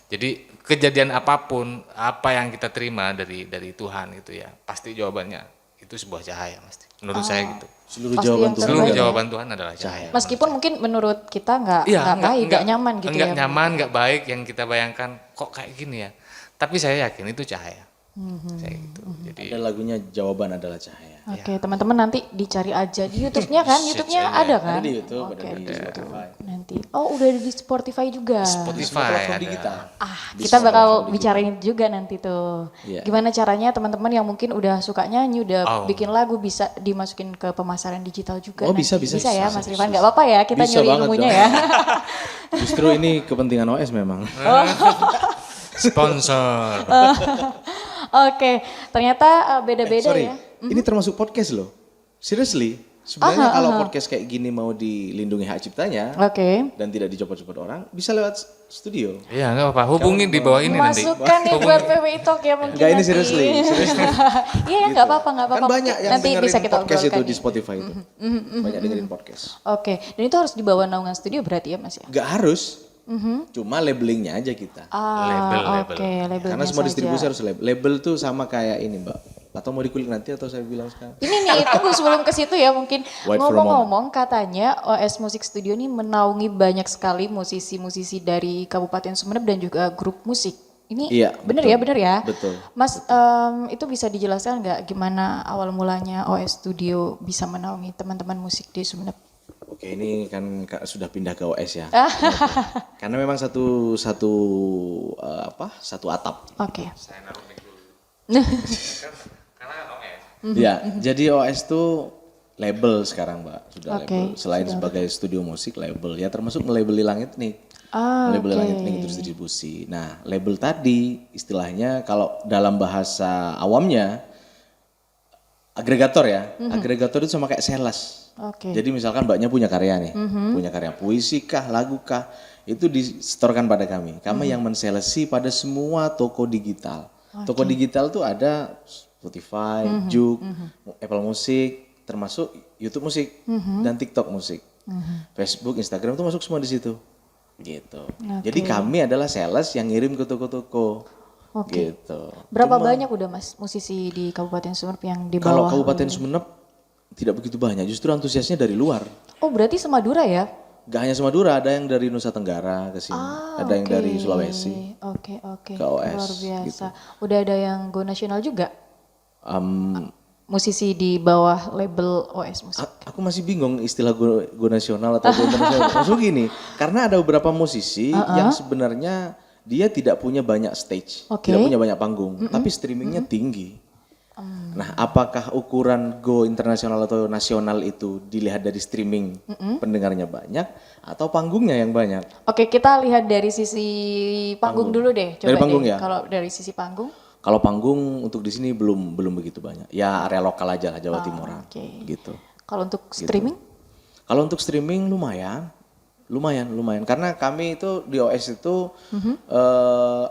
Jadi kejadian apapun, apa yang kita terima dari Tuhan gitu ya, pasti jawabannya itu sebuah cahaya pasti. Menurut saya gitu. Seluruh Pasti jawaban yang Tuhan. Seluruh terbaik. jawaban Tuhan adalah cahaya. Meskipun mungkin menurut kita nggak baik, nggak nyaman gitu enggak ya. nyaman, nggak baik yang kita bayangkan kok kayak gini ya. Tapi saya yakin itu cahaya. Saya gitu. Jadi Ada lagunya Jawaban Adalah Cahaya. Oke, teman-teman nanti dicari aja di YouTube-nya kan? YouTube-nya ada kan? Ada di YouTube, Oke, ada di Spotify. nanti. Oh, udah ada di Spotify juga. Spotify Platform ada. digital. Kita bakal bicarain itu juga nanti tuh. Iya. Gimana caranya teman-teman yang mungkin udah suka nyanyi, udah Oh. bikin lagu bisa dimasukin ke pemasaran digital juga. Oh, nanti. bisa. Bisa ya, Mas Rifan. Nggak apa-apa ya, kita Bisa nyuri banget ilmunya dong. ya. Justru ini kepentingan OS memang. Sponsor. Oke, ternyata beda-beda Sorry, ya. ini termasuk podcast loh. Seriously, sebenarnya kalau podcast kayak gini mau dilindungi hak ciptanya Oke. dan tidak dicopot-copot orang, bisa lewat studio. Iya nggak apa-apa. Hubungi di bawah ini nanti. Masukkan nih buat PWI Talk ya mungkin Enggak, ini nanti. seriously. Iya ya nggak apa-apa, nggak Kan apa-apa. banyak yang Nanti dengerin bisa kita podcast itu obrolkan di nih. Spotify itu. Banyak dengerin podcast. Oke, dan itu harus dibawa naungan studio berarti ya Mas ya? Gak harus, cuma labelingnya aja kita. Label. Oke, labelnya Karena semua saja. distribusi harus label. Label tuh sama kayak ini Mbak. Atau mau dikulik nanti atau saya bilang sekarang? Ini nih, tunggu sebelum ke situ ya mungkin. Wait for a Ngomong-ngomong katanya OS Musik Studio ini menaungi banyak sekali musisi-musisi dari Kabupaten Sumeneb dan juga grup musik. Ini Iya, bener betul. ya, bener ya? Betul. Mas, itu bisa dijelaskan nggak gimana awal mulanya OS Studio bisa menaungi teman-teman musik di Sumeneb? Oke, ini kan sudah pindah ke OS ya. Karena memang satu atap. Oke. Saya naruh mic dulu. Karena OS. Ya, jadi OS tuh label sekarang Mbak, sudah Oke, label. Selain sebagai studio musik, label ya termasuk ngelabeli Langit Nik. Label oke. Langit Nik terus distribusi. Nah, label tadi istilahnya kalau dalam bahasa awamnya agregator ya. Agregator itu sama kayak sales. Oke. Jadi misalkan Mbaknya punya karya nih, punya karya puisi kah, lagu kah, itu disetorkan pada kami. Kami yang menselesi pada semua toko digital. Toko digital tuh ada Spotify, Juk, Apple Music, termasuk YouTube Musik dan TikTok Musik. Facebook, Instagram itu masuk semua di situ. Gitu. Jadi kami adalah sales yang ngirim ke toko-toko. Oke. Gitu. Berapa banyak udah Mas musisi di Kabupaten Sumeneb yang di Kalau bawah? Kabupaten Sumeneb tidak begitu banyak, justru antusiasnya dari luar. Oh berarti semadura ya? Gak hanya Madura, ada yang dari Nusa Tenggara ke sini, ada yang dari Sulawesi Oke. ke OS. Luar biasa. Gitu. Udah ada yang go nasional juga? Em, Musisi di bawah label OS Musik. aku masih bingung istilah go nasional atau go internasional. Maksud gini, karena ada beberapa musisi yang sebenarnya dia tidak punya banyak stage, Oke. tidak punya banyak panggung, tapi streamingnya tinggi. Nah, apakah ukuran go internasional atau nasional itu dilihat dari streaming pendengarnya banyak atau panggungnya yang banyak? Oke, kita lihat dari sisi panggung dulu deh. Coba Dari panggung deh. ya? Kalau dari sisi panggung. Kalau panggung untuk di sini belum begitu banyak. Ya area lokal aja lah Jawa Timuran, oke. gitu. Kalau untuk streaming? Kalau untuk streaming lumayan. Karena kami itu di OS itu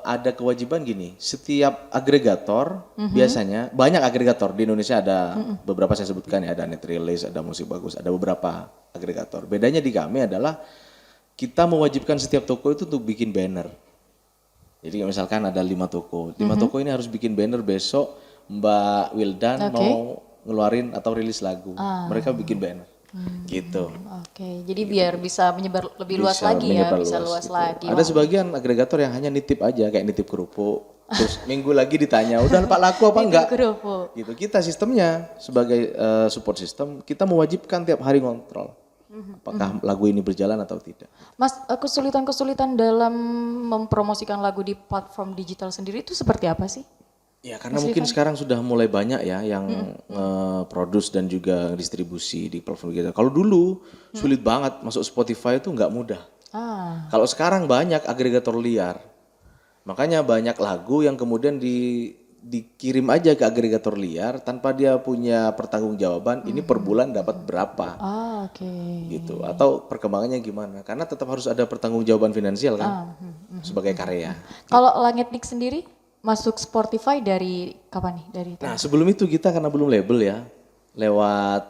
ada kewajiban gini. Setiap agregator biasanya banyak agregator di Indonesia ada beberapa saya sebutkan ya, ada Netriliz, ada Musik Bagus, ada beberapa agregator. Bedanya di kami adalah kita mewajibkan setiap toko itu untuk bikin banner. Jadi misalkan ada 5 toko, 5 toko ini harus bikin banner besok Mbak Wildan mau ngeluarin atau rilis lagu, mereka bikin banner, gitu. Oke, jadi biar bisa menyebar lebih luas Bisa lagi ya, menyebar bisa luas luas gitu. lagi. Ada sebagian agregator yang hanya nitip aja, kayak nitip kerupuk, terus minggu lagi ditanya, udah Pak laku apa enggak? Kerupuk. Gitu. Kita sistemnya sebagai support system, kita mewajibkan tiap hari ngontrol apakah lagu ini berjalan atau tidak. Mas, kesulitan-kesulitan dalam mempromosikan lagu di platform digital sendiri itu seperti apa sih? Ya karena mungkin sekarang sudah mulai banyak ya yang produce dan juga distribusi di platform digital. Kalau dulu sulit banget masuk Spotify itu nggak mudah. Kalau sekarang banyak agregator liar. Makanya banyak lagu yang kemudian dikirim aja ke agregator liar tanpa dia punya pertanggungjawaban ini per bulan dapat berapa. Oke. Gitu. Atau perkembangannya gimana? Karena tetap harus ada pertanggungjawaban finansial kan sebagai karya. Kalau Langit Nik sendiri masuk Spotify dari kapan nih? Dari Nah sebelum itu kita karena belum label ya, lewat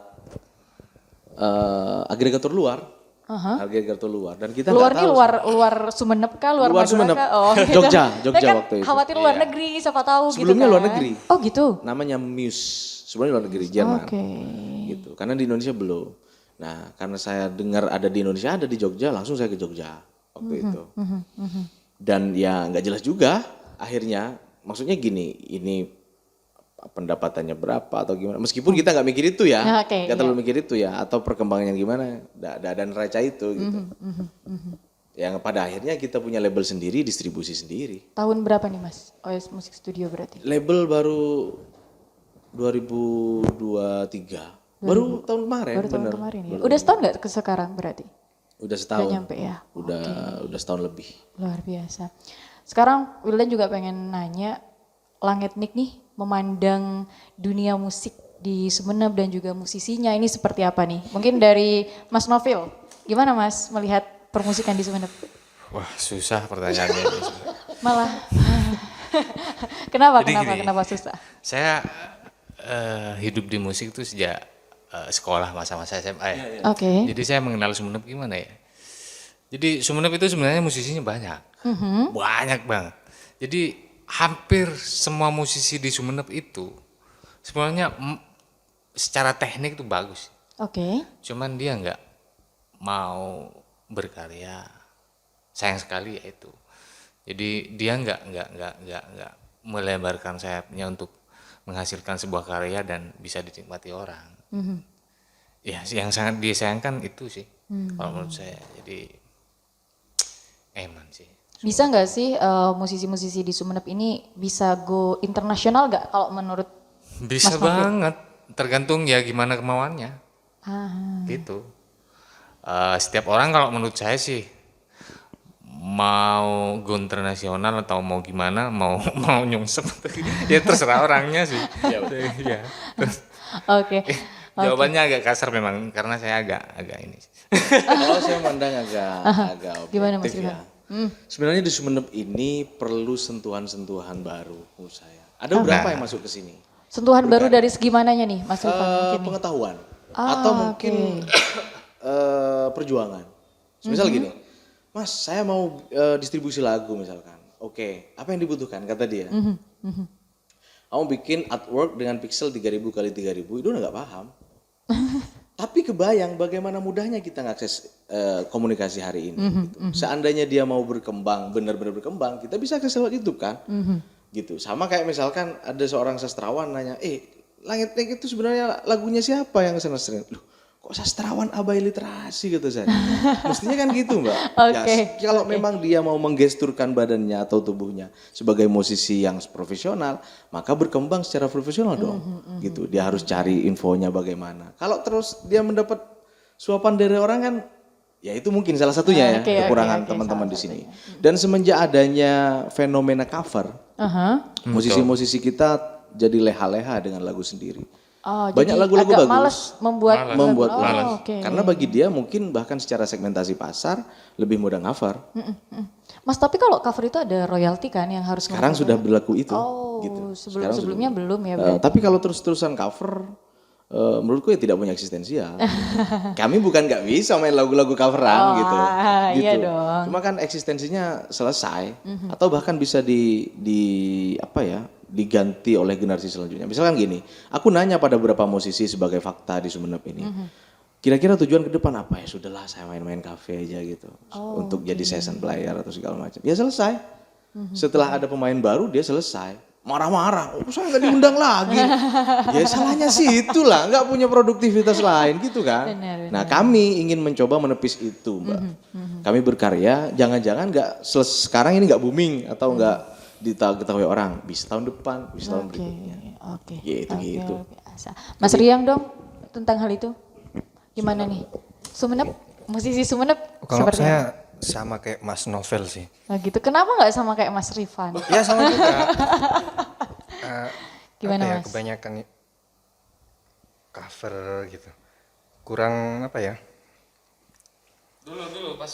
agregator luar, agregator luar, dan kita luar nggak nih tahu. luar Sumenep kah? Luar Luar Madura Sumenep. kah? Oh, gitu. Jogja Saya kan waktu itu. khawatir luar negeri, siapa tahu Sebelumnya gitu kan. luar negeri. Oh gitu? Namanya Muse, sebenarnya luar negeri Jerman, Oke. gitu. Karena di Indonesia belum. Nah karena saya dengar ada di Indonesia, ada di Jogja, langsung saya ke Jogja waktu itu. Dan ya nggak jelas juga akhirnya. Maksudnya gini, ini pendapatannya berapa atau gimana. Meskipun kita nggak mikir itu ya, Oke, nggak terlalu mikir itu ya. Atau perkembangannya gimana, ada neraca itu gitu. Yang pada akhirnya kita punya label sendiri, distribusi sendiri. Tahun berapa nih Mas? OS Musik Studio berarti? Label baru 2023. Baru tahun kemarin, Baru tahun bener. kemarin ya? Udah setahun nggak ke sekarang berarti? Udah setahun. Udah nyampe ya? Udah setahun lebih. Luar biasa. Sekarang Wildan juga pengen nanya, Langit Nik nih memandang dunia musik di Sumeneb dan juga musisinya ini seperti apa nih? Mungkin dari Mas Novil, gimana Mas melihat permusikan di Sumeneb? Wah susah pertanyaannya. ini. Malah, kenapa Jadi gini, kenapa susah? Saya hidup di musik itu sejak sekolah masa-masa SMA ya. Oke. Jadi saya mengenal Sumeneb gimana ya? Jadi Sumeneb itu sebenarnya musisinya banyak. Banyak banget. Jadi hampir semua musisi di Sumeneb itu sebenarnya secara teknik itu bagus. Oke. Cuman dia nggak mau berkarya. Sayang sekali ya itu. Jadi dia nggak melebarkan sayapnya untuk menghasilkan sebuah karya dan bisa dinikmati orang. Ya yang sangat disayangkan itu sih kalau menurut saya. Jadi eman sih. Bisa nggak sih musisi-musisi di Sumeneb ini bisa go internasional nggak kalau menurut Bisa Mas Novil? banget, tergantung ya gimana kemauannya. Gitu. Setiap orang kalau menurut saya sih mau go internasional atau mau gimana, mau nyungsep ya terserah orangnya sih. Ya udah. Ya. Oke. Jawabannya agak kasar memang karena saya agak ini. Kalau saya mandang agak Gimana, Mas objektif Irfan? ya. Sebenarnya di Sumeneb ini perlu sentuhan-sentuhan baru menurut saya. Ada beberapa yang masuk ke sini. Sentuhan baru dari segi mananya nih Mas Irfan mungkin nih? Pengetahuan atau mungkin perjuangan. Misal gini, Mas saya mau distribusi lagu misalkan. Oke, apa yang dibutuhkan kata dia? Kamu bikin artwork dengan pixel 3000 kali 3000 itu udah nggak paham. Tapi kebayang bagaimana mudahnya kita ngakses komunikasi hari ini. Gitu. Seandainya dia mau berkembang, benar-benar berkembang, kita bisa akses lewat YouTube kan. Gitu. Sama kayak misalkan ada seorang sastrawan nanya, Langit Nik itu sebenarnya lagunya siapa yang sering? Loh, kok sastrawan abai literasi gitu saya. Mestinya kan gitu Mbak. Ya, kalau memang dia mau menggesturkan badannya atau tubuhnya sebagai musisi yang profesional, maka berkembang secara profesional dong. Gitu. Dia harus cari infonya bagaimana. Kalau terus dia mendapat suapan dari orang kan, ya itu mungkin salah satunya ya kekurangan teman-teman di sini. Dan semenjak adanya fenomena cover, musisi-musisi kita jadi leha-leha dengan lagu sendiri. Banyak lagu-lagu bagus. Malas membuat lagu. Karena bagi dia mungkin bahkan secara segmentasi pasar lebih mudah cover. Mas, tapi kalau cover itu ada royalti kan yang harus Sekarang sudah berlaku itu. Gitu. Sebelumnya belum ya. Tapi kalau terus-terusan cover, menurutku ya tidak punya eksistensial. Kami bukan nggak bisa main lagu-lagu coveran gitu. Iya dong. Cuma kan eksistensinya selesai atau bahkan bisa diganti oleh generasi selanjutnya. Misalkan gini, aku nanya pada beberapa musisi sebagai fakta di Sumeneb ini, kira-kira tujuan ke depan apa ya? Sudahlah saya main-main kafe aja gitu, untuk jadi session player atau segala macam. Ya selesai. Setelah ada pemain baru dia selesai. Marah-marah, saya nggak diundang lagi. Ya salahnya sih itulah, nggak punya produktivitas lain gitu kan. Benar. Nah kami ingin mencoba menepis itu Mbak. Kami berkarya, jangan-jangan sekarang ini nggak booming atau nggak diketahui orang, bisa tahun depan, bisa tahun berikutnya. Gitu. Mas Riang dong tentang hal itu, gimana nih? Sumeneb, musisi Sumeneb. Kalau saya sama kayak Mas Novel sih. Nah gitu, kenapa nggak sama kayak Mas Rifan? Ya sama juga. Gimana Mas? Mas? Kebanyakan cover gitu. Kurang apa ya? Dulu pas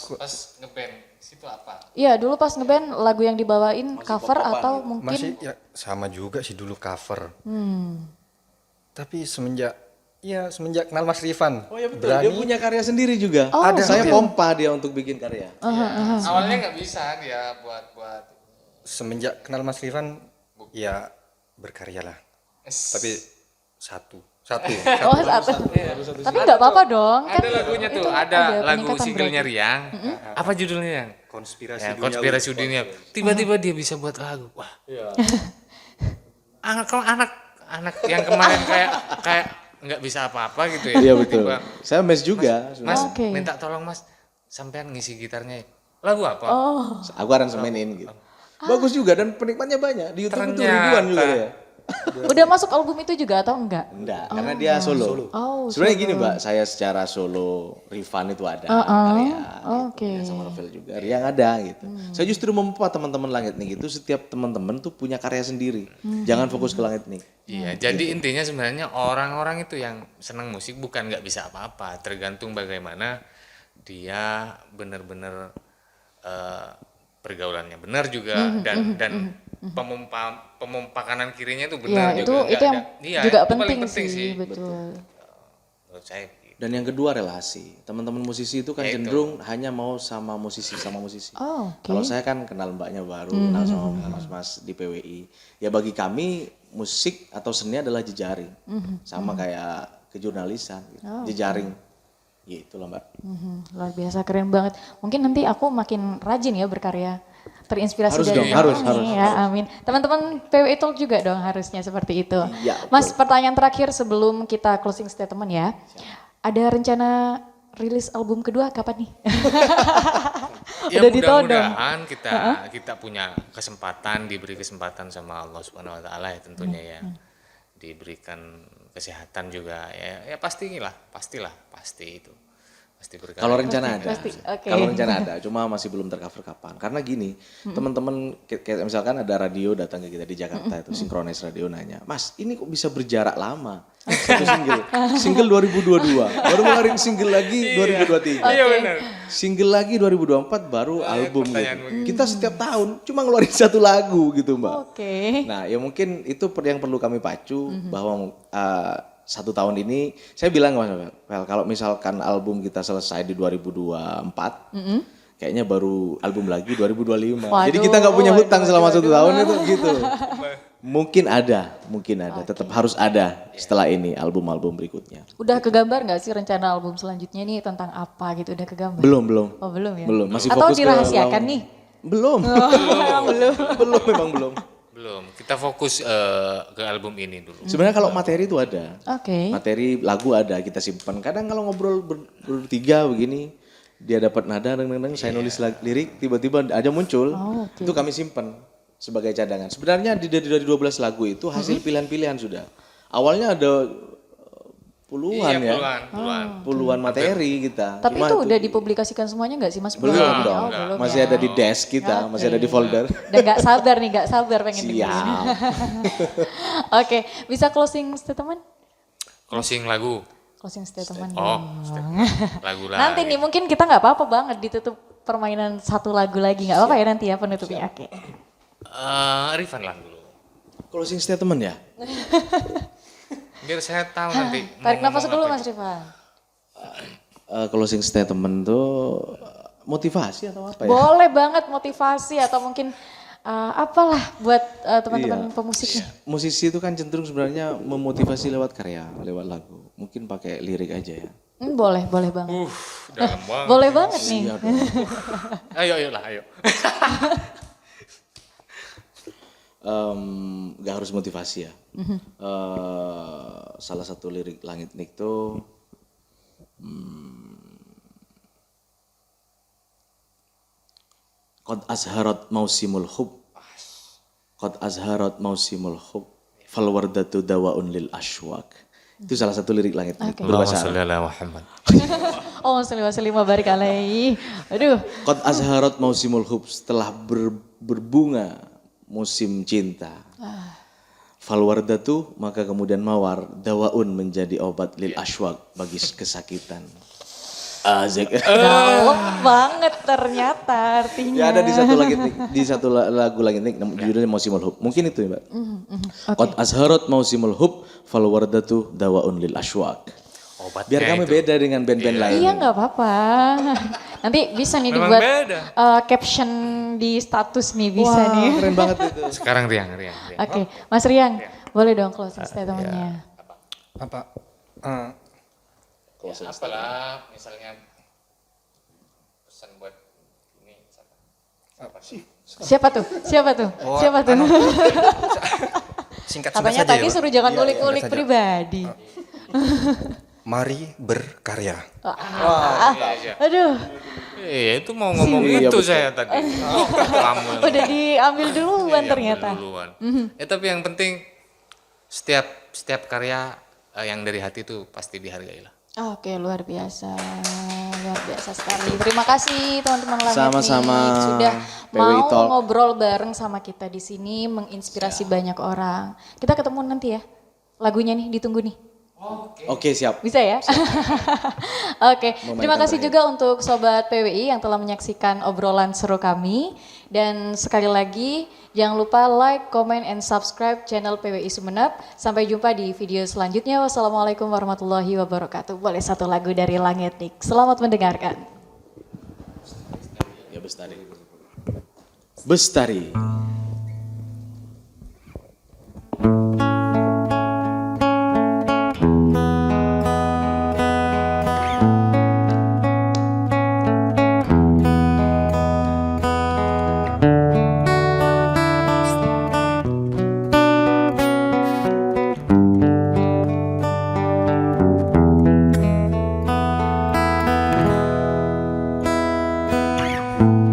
ngeband situ apa? Iya dulu pas ngeband lagu yang dibawain cover atau mungkin Masih ya sama juga sih dulu cover. Tapi semenjak kenal Mas Rifan. Oh ya betul, dia punya karya sendiri juga. Ada. Saya pompa dia untuk bikin karya. Awalnya nggak bisa dia buat Semenjak kenal Mas Rifan, ya berkaryalah. Tapi satu. Oh satu. Tapi nggak apa-apa dong. Ada lagunya tuh, itu ada lagu peningkatan singlenya berarti. Riang. Apa judulnya Yang? Konspirasi Dunia. Tiba-tiba dia bisa buat lagu. Wah. Anak yang kemarin kayak nggak bisa apa-apa gitu ya. Iya betul. Saya mes juga. Mas, minta tolong Mas, sampean ngisi gitarnya. Lagu apa? Aku aransemenin gitu. Bagus juga dan penikmatnya banyak. Di YouTube itu ribuan juga ya. Udah masuk album itu juga atau enggak? Enggak, karena dia solo. Sebenarnya gini Mbak, saya secara solo, Rifan itu ada karya gitu, sama Novel juga, Riang ada gitu. Saya justru membuat teman-teman Langit Nik itu setiap teman-teman tuh punya karya sendiri. Jangan fokus ke Langit Nik. Iya, jadi intinya sebenarnya orang-orang itu yang senang musik bukan nggak bisa apa-apa, tergantung bagaimana dia benar-benar pergaulannya benar juga dan pemompa kanan kirinya itu benar juga. Itu yang juga itu penting, paling penting sih. Betul. Menurut saya. Dan yang kedua relasi. Teman-teman musisi itu kan cenderung hanya mau sama musisi. Kalau saya kan kenal mbaknya baru, kenal sama mas-mas di PWI. Ya bagi kami musik atau seni adalah jejaring. Sama kayak kejurnalisan, gitu. Jejaring. Gitu loh Mbak. Luar biasa, keren banget. Mungkin nanti aku makin rajin ya berkarya. Terinspirasi Harus dari dong, harus. ya, amin. Teman-teman PWI Talk juga dong harusnya seperti itu. Ya, Mas, pertanyaan terakhir sebelum kita closing statement ya. Ada rencana rilis album kedua kapan nih? Ya Udah ditodong. mudah-mudahan kita punya kesempatan, diberi kesempatan sama Allah Subhanahu wa taala ya tentunya ya. Diberikan kesehatan juga ya pasti itu. Pasti berkarya. Kalau rencana ada. Oke. Kalau rencana ada, cuma masih belum tercover kapan. Karena gini, teman-teman kayak misalkan ada radio datang ke kita di Jakarta itu Synchronize Radio nanya, "Mas, ini kok bisa berjarak lama?" Satu single 2022, baru ngeluarin single lagi 2023. Iya benar. Single lagi 2024 baru album gitu. Kita setiap tahun cuma ngeluarin satu lagu gitu, Mbak. Oke. Nah, ya mungkin itu yang perlu kami pacu bahwa 1 tahun ini saya bilang Mas Well, kalau misalkan album kita selesai di 2024, kayaknya baru album lagi 2025. Jadi kita nggak punya hutang selama 1 tahun itu gitu. Mungkin ada, tetap harus ada setelah ini album-album berikutnya. Udah kegambar nggak sih rencana album selanjutnya nih tentang apa gitu? Udah kegambar? Belum. Oh belum ya? Belum, masih Atau fokus ke dirahasiakan nih? Belum. Memang belum. Belum, kita fokus ke album ini dulu. Sebenarnya kalau materi itu ada. Oke. Materi lagu ada, kita simpan. Kadang kalau ngobrol bertiga begini, dia dapat nada, saya nulis lirik, tiba-tiba aja muncul. Itu kami simpan sebagai cadangan. Sebenarnya dari 12 lagu itu hasil pilihan-pilihan sudah. Awalnya ada puluhan ya. Puluhan materi kita. Tapi itu udah dipublikasikan semuanya nggak sih Mas? Belum dong. Oh, belum Masih ya. ada di desk kita, masih ada di folder. Dan nggak sabar pengen dengerin. Siap. Oke, bisa closing statement? Closing lagu. Closing statement. Lagu lah. Nanti nih mungkin kita nggak apa-apa banget ditutup permainan satu lagu lagi, nggak apa-apa ya nanti ya penutupnya. Oke. Rifan lah dulu. Closing statement ya? Biar saya tahu nanti. Tarik mau nafas ngomong dulu apa. Mas Rifan. Closing statement tuh motivasi atau apa ya? Boleh banget motivasi atau mungkin apalah buat teman-teman Iya. pemusiknya. Musisi itu kan cenderung sebenarnya memotivasi lewat karya, lewat lagu. Mungkin pakai lirik aja ya. Boleh banget. Dalam banget. Boleh banget nih. Iya dong. Ayo. Gak harus motivasi ya. Salah satu lirik Langit Nik tuh Qad azharat mausimul hub. Qad azharat mausimul hub. Fal wardatu dawaun lil ashwaq. Itu salah satu lirik Langit Nik. Allahumma Berbahasa sholli Arab. ala Muhammad. Oh, salli wa barik alaihi. Aduh. Qad azharat mausimul hub. Setelah berbunga musim cinta. Falwardatu maka kemudian mawar dawaun menjadi obat lil ashwaq bagi kesakitan. Azek. Dalam banget ternyata artinya. Ya ada di satu lagu Langit Nik judulnya Mausimul Hub. Mungkin itu ya, Mbak. Qad azharat mausimul hub falwardatu dawaun lil ashwaq. Obatnya Biar kami itu. beda dengan band-band lain. Iya nggak apa-apa. Nanti bisa nih Memang dibuat beda. caption di status nih bisa Wah, nih. keren banget itu. Sekarang Riang. Oke, Mas Riang, boleh dong closing statementnya. Apa? Apalah misalnya pesan buat ini siapa? Siapa tuh? Oh, Siapa tuh? Singkat Katanya saja tadi ya, Pak. suruh jangan Iya, ngulik-ngulik singkat saja. pribadi. Mari berkarya. Aduh, Itu mau ngomong Iya, itu betul. saya tadi. Kamu yang udah diambil duluan Iya, ternyata. duluan. Tapi yang penting setiap karya yang dari hati itu pasti dihargai lah. Oke, luar biasa sekali. Terima kasih teman-teman Langit Sama-sama, Nik sudah PWI mau Talk. ngobrol bareng sama kita di sini, menginspirasi banyak orang. Kita ketemu nanti ya, lagunya nih ditunggu nih. Oke, siap. Bisa ya? Oke, terima kasih juga untuk Sobat PWI yang telah menyaksikan obrolan seru kami. Dan sekali lagi, jangan lupa like, comment, and subscribe channel PWI Sumeneb. Sampai jumpa di video selanjutnya. Wassalamualaikum warahmatullahi wabarakatuh. Boleh satu lagu dari Langit Nik. Selamat mendengarkan. Ya Bestari. Bestari.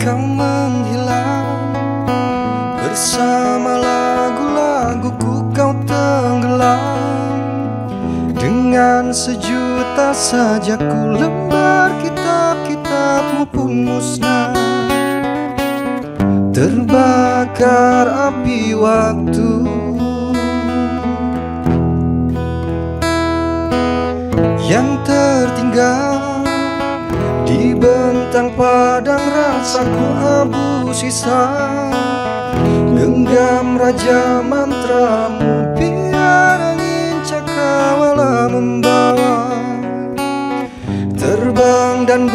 Kau menghilang bersama lagu-laguku, kau tenggelam dengan sejuta sajaku, lembar kitab-kitabmu pun musnah, terbakar api waktu. Yang tertinggal dibentang padang rasaku abu sisa, genggam raja mantramu, biar angin cakrawala membawa, terbang dan